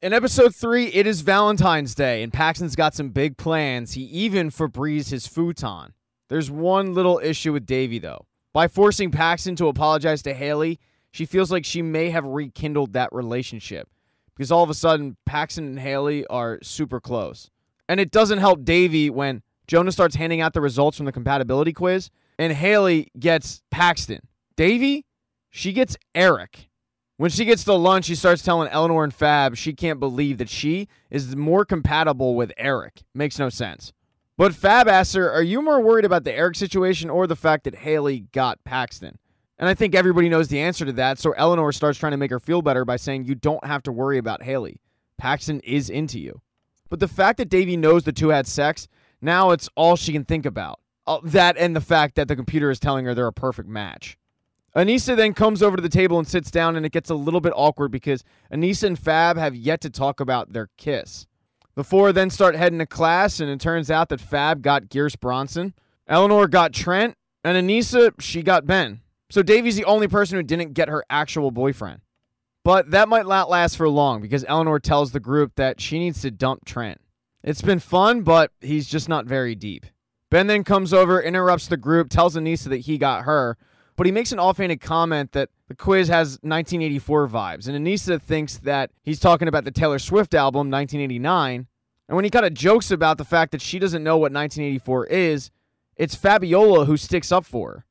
In episode 3, it is Valentine's Day, and Paxton's got some big plans. He even Febreze his futon. There's one little issue with Davy, though. By forcing Paxton to apologize to Haley, she feels like she may have rekindled that relationship. Because all of a sudden, Paxton and Haley are super close. And it doesn't help Davy when Jonah starts handing out the results from the compatibility quiz, and Haley gets Paxton. Davy, she gets Eric. When she gets to lunch, she starts telling Eleanor and Fab she can't believe that she is more compatible with Eric. Makes no sense. But Fab asks her, are you more worried about the Eric situation or the fact that Haley got Paxton? And I think everybody knows the answer to that, so Eleanor starts trying to make her feel better by saying you don't have to worry about Haley. Paxton is into you. But the fact that Davy knows the two had sex, now it's all she can think about. That and the fact that the computer is telling her they're a perfect match. Anissa then comes over to the table and sits down, and it gets a little bit awkward because Anissa and Fab have yet to talk about their kiss. The four then start heading to class, and it turns out that Fab got Gears Bronson, Eleanor got Trent, and Anissa, she got Ben. So Davy's the only person who didn't get her actual boyfriend. But that might not last for long because Eleanor tells the group that she needs to dump Trent. It's been fun, but he's just not very deep. Ben then comes over, interrupts the group, tells Anissa that he got her, but he makes an offhanded comment that the quiz has 1984 vibes, and Anissa thinks that he's talking about the Taylor Swift album, 1989, and when he kind of jokes about the fact that she doesn't know what 1984 is, it's Fabiola who sticks up for her.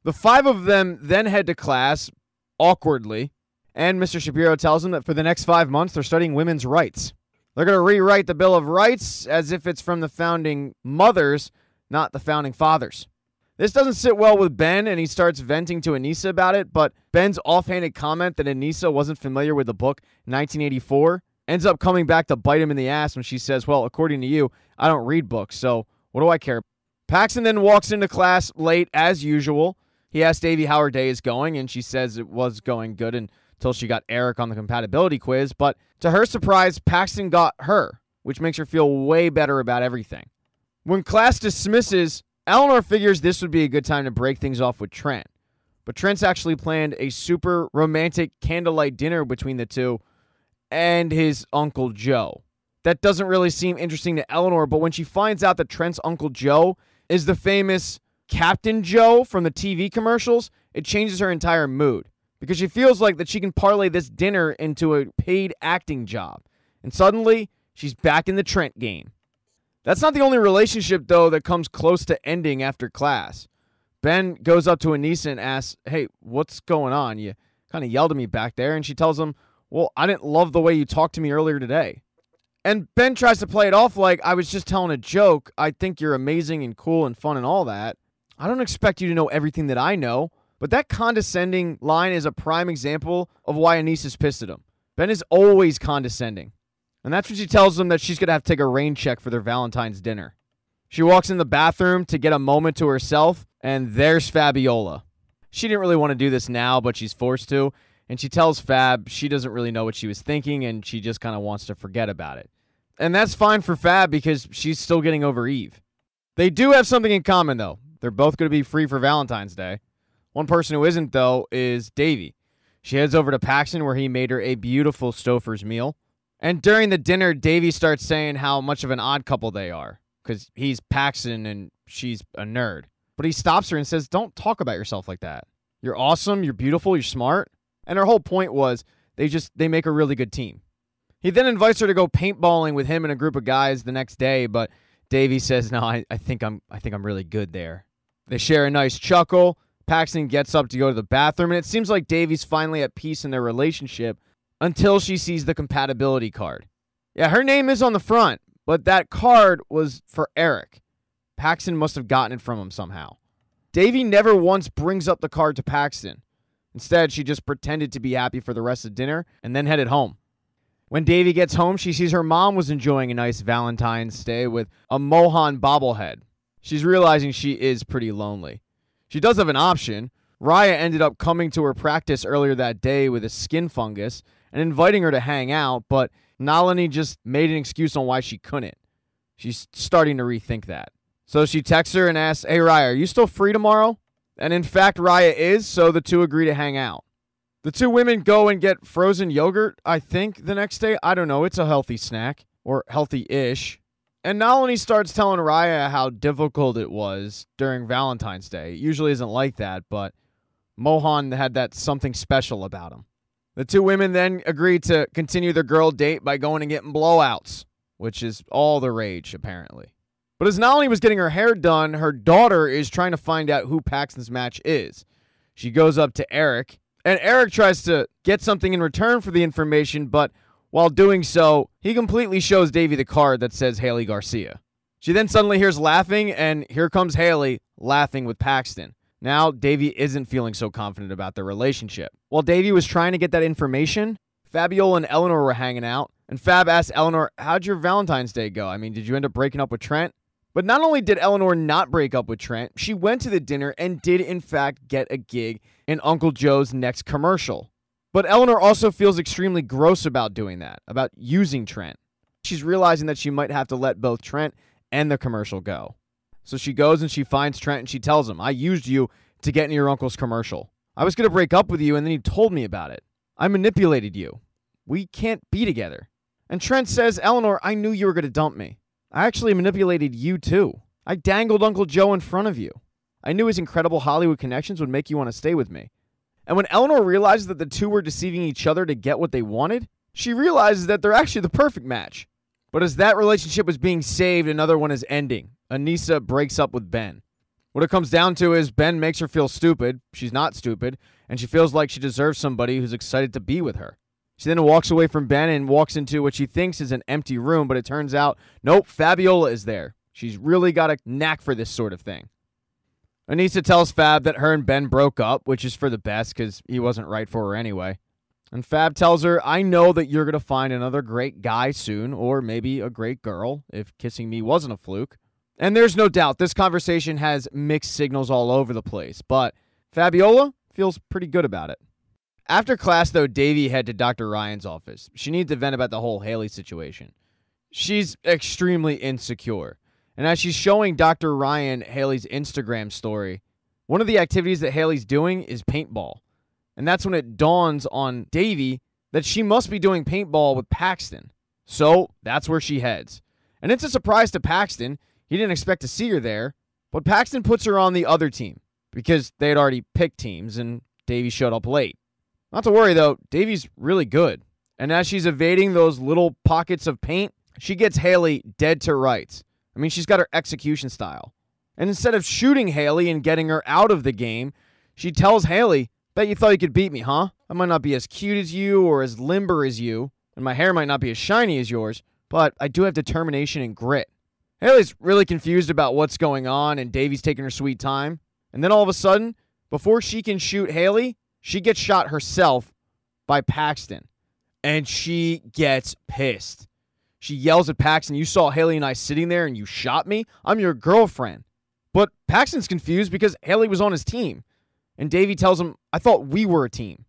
The five of them then head to class, awkwardly, and Mr. Shapiro tells them that for the next 5 months, they're studying women's rights. They're going to rewrite the Bill of Rights as if it's from the founding mothers, not the founding fathers. This doesn't sit well with Ben, and he starts venting to Anissa about it, but Ben's offhanded comment that Anissa wasn't familiar with the book 1984 ends up coming back to bite him in the ass when she says, well, according to you, I don't read books, so what do I care? Paxton then walks into class late, as usual. He asks Davy how her day is going, and she says it was going good until she got Eric on the compatibility quiz, but to her surprise, Paxton got her, which makes her feel way better about everything. When class dismisses, Eleanor figures this would be a good time to break things off with Trent. But Trent's actually planned a super romantic candlelight dinner between the two and his Uncle Joe. That doesn't really seem interesting to Eleanor, but when she finds out that Trent's Uncle Joe is the famous Captain Joe from the TV commercials, it changes her entire mood. Because she feels like that she can parlay this dinner into a paid acting job. And suddenly, she's back in the Trent game. That's not the only relationship, though, that comes close to ending after class. Ben goes up to Anissa and asks, hey, what's going on? You kind of yelled at me back there. And she tells him, well, I didn't love the way you talked to me earlier today. And Ben tries to play it off like, I was just telling a joke. I think you're amazing and cool and fun and all that. I don't expect you to know everything that I know. But that condescending line is a prime example of why Anissa's pissed at him. Ben is always condescending. And that's when she tells them that she's going to have to take a rain check for their Valentine's dinner. She walks in the bathroom to get a moment to herself, and there's Fabiola. She didn't really want to do this now, but she's forced to. And she tells Fab she doesn't really know what she was thinking, and she just kind of wants to forget about it. And that's fine for Fab because she's still getting over Eve. They do have something in common, though. They're both going to be free for Valentine's Day. One person who isn't, though, is Davy. She heads over to Paxton where he made her a beautiful Stouffer's meal. And during the dinner, Davy starts saying how much of an odd couple they are. Because he's Paxton and she's a nerd. But he stops her and says, don't talk about yourself like that. You're awesome, you're beautiful, you're smart. And her whole point was they make a really good team. He then invites her to go paintballing with him and a group of guys the next day, but Davy says, no, I think I'm really good there. They share a nice chuckle. Paxton gets up to go to the bathroom, and it seems like Davy's finally at peace in their relationship until she sees the compatibility card. Yeah, her name is on the front, but that card was for Eric. Paxton must have gotten it from him somehow. Davy never once brings up the card to Paxton. Instead, she just pretended to be happy for the rest of dinner and then headed home. When Davy gets home, she sees her mom was enjoying a nice Valentine's Day with a Mohan bobblehead. She's realizing she is pretty lonely. She does have an option. Raya ended up coming to her practice earlier that day with a skin fungus and inviting her to hang out, but Nalini just made an excuse on why she couldn't. She's starting to rethink that. So she texts her and asks, hey, Raya, are you still free tomorrow? And in fact, Raya is, so the two agree to hang out. The two women go and get frozen yogurt, I think, the next day. I don't know. It's a healthy snack, or healthy-ish. And Nalini starts telling Raya how difficult it was during Valentine's Day. It usually isn't like that, but Mohan had that something special about him. The two women then agree to continue their girl date by going and getting blowouts, which is all the rage, apparently. But as Nalini was getting her hair done, her daughter is trying to find out who Paxton's match is. She goes up to Eric, and Eric tries to get something in return for the information, but while doing so, he completely shows Davey the card that says Haley Garcia. She then suddenly hears laughing, and here comes Haley laughing with Paxton. Now, Davey isn't feeling so confident about their relationship. While Davey was trying to get that information, Fabiola and Eleanor were hanging out, and Fab asked Eleanor, how'd your Valentine's Day go? I mean, did you end up breaking up with Trent? But not only did Eleanor not break up with Trent, she went to the dinner and did, in fact, get a gig in Uncle Joe's next commercial. But Eleanor also feels extremely gross about doing that, about using Trent. She's realizing that she might have to let both Trent and the commercial go. So she goes and she finds Trent and she tells him, I used you to get in your uncle's commercial. I was going to break up with you and then you told me about it. I manipulated you. We can't be together. And Trent says, Eleanor, I knew you were going to dump me. I actually manipulated you too. I dangled Uncle Joe in front of you. I knew his incredible Hollywood connections would make you want to stay with me. And when Eleanor realizes that the two were deceiving each other to get what they wanted, she realizes that they're actually the perfect match. But as that relationship was being saved, another one is ending. Anissa breaks up with Ben. What it comes down to is Ben makes her feel stupid. She's not stupid, and she feels like she deserves somebody who's excited to be with her. She then walks away from Ben and walks into what she thinks is an empty room, but it turns out, nope, Fabiola is there. She's really got a knack for this sort of thing. Anissa tells Fab that her and Ben broke up, which is for the best because he wasn't right for her anyway. And Fab tells her, I know that you're going to find another great guy soon, or maybe a great girl, if kissing me wasn't a fluke. And there's no doubt this conversation has mixed signals all over the place, but Fabiola feels pretty good about it. After class, though, Davey head to Dr. Ryan's office. She needs to vent about the whole Haley situation. She's extremely insecure. And as she's showing Dr. Ryan Haley's Instagram story, one of the activities that Haley's doing is paintball. And that's when it dawns on Davey that she must be doing paintball with Paxton. So that's where she heads. And it's a surprise to Paxton. He didn't expect to see her there. But Paxton puts her on the other team because they had already picked teams and Davey showed up late. Not to worry, though. Davey's really good. And as she's evading those little pockets of paint, she gets Haley dead to rights. I mean, she's got her execution style. And instead of shooting Haley and getting her out of the game, she tells Haley, bet you thought you could beat me, huh? I might not be as cute as you or as limber as you, and my hair might not be as shiny as yours, but I do have determination and grit. Haley's really confused about what's going on, and Davey's taking her sweet time. And then all of a sudden, before she can shoot Haley, she gets shot herself by Paxton. And she gets pissed. She yells at Paxton, you saw Haley and I sitting there and you shot me? I'm your girlfriend. But Paxton's confused because Haley was on his team. And Davey tells him, I thought we were a team.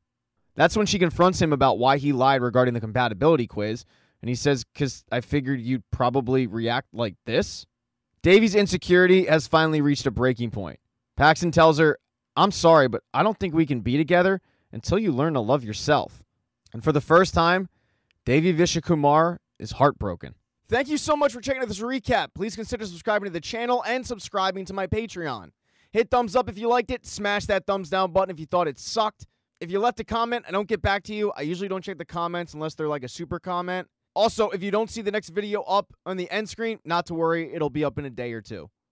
That's when she confronts him about why he lied regarding the compatibility quiz. And he says, because I figured you'd probably react like this. Davey's insecurity has finally reached a breaking point. Paxton tells her, I'm sorry, but I don't think we can be together until you learn to love yourself. And for the first time, Davey Vishakumar is heartbroken. Thank you so much for checking out this recap. Please consider subscribing to the channel and subscribing to my Patreon. Hit thumbs up if you liked it. Smash that thumbs down button if you thought it sucked. If you left a comment, I don't get back to you. I usually don't check the comments unless they're like a super comment. Also, if you don't see the next video up on the end screen, not to worry, it'll be up in a day or two.